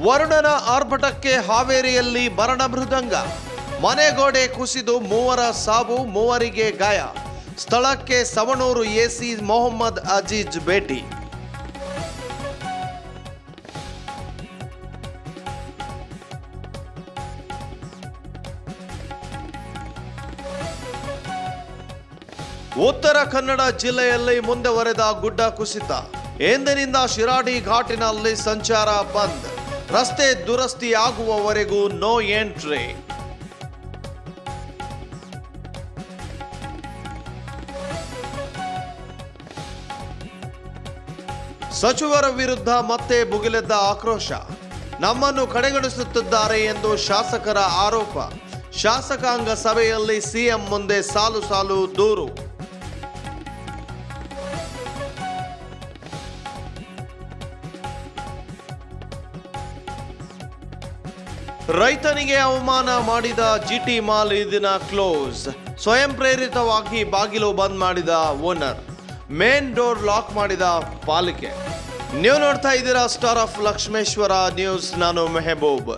ವರುಣನ ಆರ್ಭಟಕ್ಕೆ ಹಾವೇರಿಯಲ್ಲಿ ಮರಣ ಮೃದಂಗ. ಮನೆಗೋಡೆ ಕುಸಿದು 3 ಸಾವು, 3 ಗಾಯ. ಸ್ಥಳಕ್ಕೆ ಸವಣೂರು ಎಸಿ ಮೊಹಮ್ಮದ್ ಅಜೀಜ್ ಭೇಟಿ. ಉತ್ತರ ಕನ್ನಡ ಜಿಲ್ಲೆಯಲ್ಲಿ ಮುಂದುವರೆದ ಗುಡ್ಡ ಕುಸಿತ. ಎಂದಿನಿಂದ ಶಿರಾಡಿ ಘಾಟಿನಲ್ಲಿ ಸಂಚಾರ ಬಂದ್. ರಸ್ತೆ ದುರಸ್ತಿ ಆಗುವವರೆಗೂ ನೋ ಎಂಟ್ರಿ. ಸಚಿವರ ವಿರುದ್ಧ ಮತ್ತೆ ಭುಗಿಲೆದ್ದ ಆಕ್ರೋಶ. ನಮ್ಮನ್ನು ಕಡೆಗಣಿಸುತ್ತಿದ್ದಾರೆ ಎಂದು ಶಾಸಕರ ಆರೋಪ. ಶಾಸಕಾಂಗ ಸಭೆಯಲ್ಲಿ ಸಿಎಂ ಮುಂದೆ ಸಾಲು ಸಾಲು ದೂರು. ರೈತನಿಗೆ ಅವಮಾನ ಮಾಡಿದ ಜಿಟಿ ಮಾಲ್ ಈ ದಿನ ಕ್ಲೋಸ್. ಸ್ವಯಂ ಪ್ರೇರಿತವಾಗಿ ಬಾಗಿಲು ಬಂದ್ ಮಾಡಿದ ಓನರ್. ಮೇನ್ ಡೋರ್ ಲಾಕ್ ಮಾಡಿದ ಪಾಲಿಕೆ. ನೀವು ನೋಡ್ತಾ ಇದ್ದೀರಾ ಸ್ಟಾರ್ ಆಫ್ ಲಕ್ಷ್ಮೇಶ್ವರ ನ್ಯೂಸ್. ನಾನು ಮೆಹಬೂಬ್.